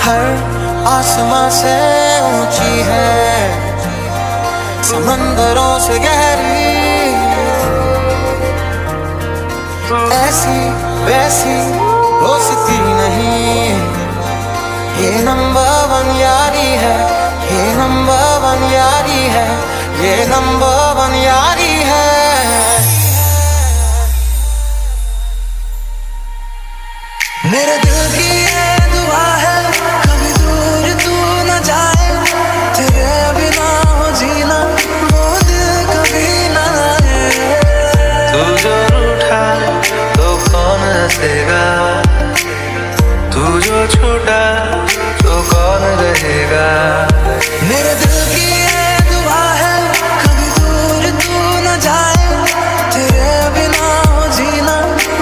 हर आसमां से ऊंची है, समंदरों से गहरी, ऐसी वैसी दोस्ती नहीं। ये नंबर वन यारी है, ये नंबर वन यारी है, ये नंबर वन यारी है। मेरे दिल की ये दुआ है, कभी दूर तू न जाए, तेरे बिना हो जीना वो दिल कभी न आए। तू जो रूठा तो कौन हंसेगा, तू जो छूटा तो कौन रहेगा। मेरे दिल की ये दुआ है, कभी दूर तू न जाए, तेरे बिना हो जीना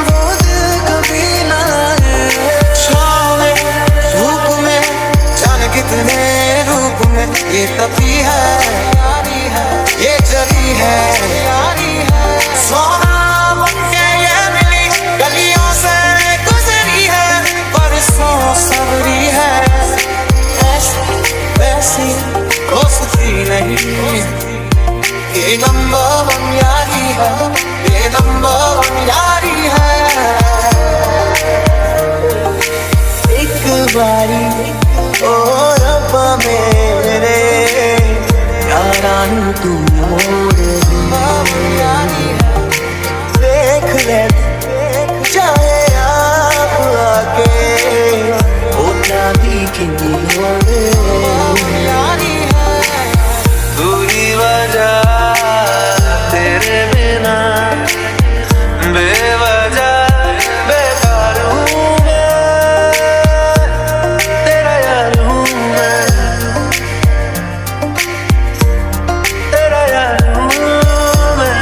वो दिल कभी न आए। छाँव में धूप में जाने कितने रूप में, ये तभी है ये जली है यारी है। सोना बनके ये मिली गलियों से गुजरी है, बरसों सबरी है, ऐसी वैसी दोस्ती नहीं। ये नंबर वन यारी है, ये नंबर वन यारी है। एक बारी ओ रब्बा मेरे यारान तू मोड़ देख ले, चाहे आप आके होता भी किन्हीं यारी है। तू ही वजह तेरे बिना बेवजह बेकार हूँ मैं, तेरा यार हूँ मैं, तेरा यार हूँ मैं।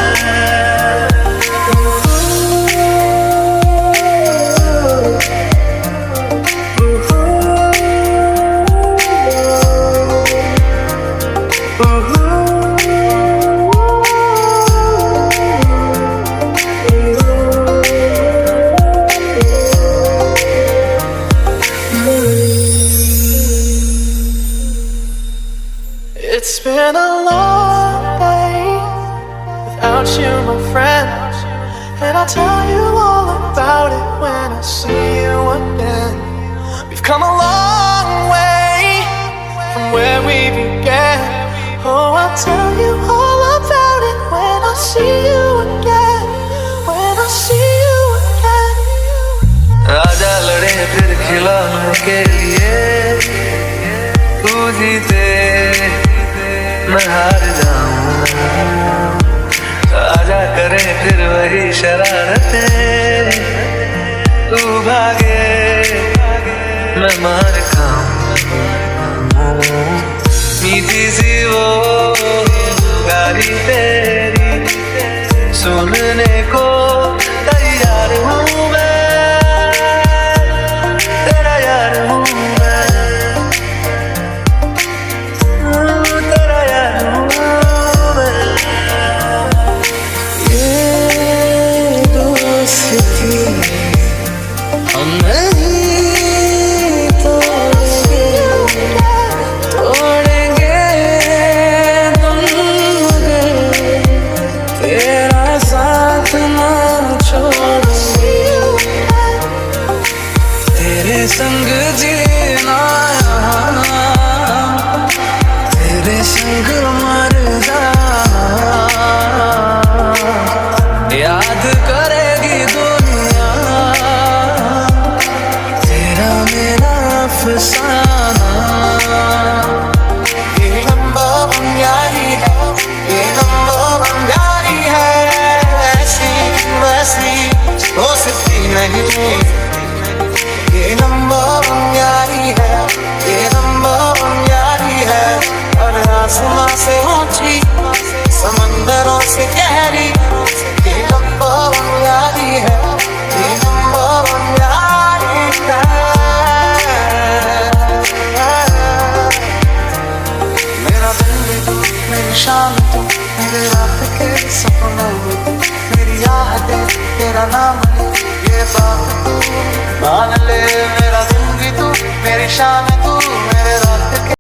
It's been a long day without you, my friend, and I'll tell you all about it when I see you again. We've come a long way from where we began. Oh, I'll tell you all about it when I see you again, when I see you again. आजा लड़े फिर खिलौनों के लिए, तू जीते मैं हार जाऊं। आजा करें फिर वही शरारतें, तू भागे मैं मार खाऊं। मीठी सी वो गारी तेरी सुनने को तैयार हूँ मैं, तेरा यार हूँ मैं, तेरा यार हूँ मैं। ये दोस्ती हम नहीं तोड़ेंगे, तोड़ेंगे तुम मगर तेरा साथ ना छोड़ेंगे। तेरे संग जीना यहाँ, तेरे संग मर जाना, याद करेगी दुनिया तेरा मेरा अफसाना। ये नंबर वन यारी है, ये नंबर वन यारी है, ऐसी वैसी दोस्ती नहीं। ये नंबर वन यारी है, ये नंबर वन यारी है। और आसमां से ऊंची, समंदरों से गहरी, ये नंबर वन यारी है, ये नंबर वन यारी है। मेरा दिल भी तू, मेरी शाम तू, मेरे रात के सपनों में तू, मेरी यादें तेरा नाम है। ये बात तू मान ले, मेरा दिन भी तू, मेरी शाम तू, मेरे रात के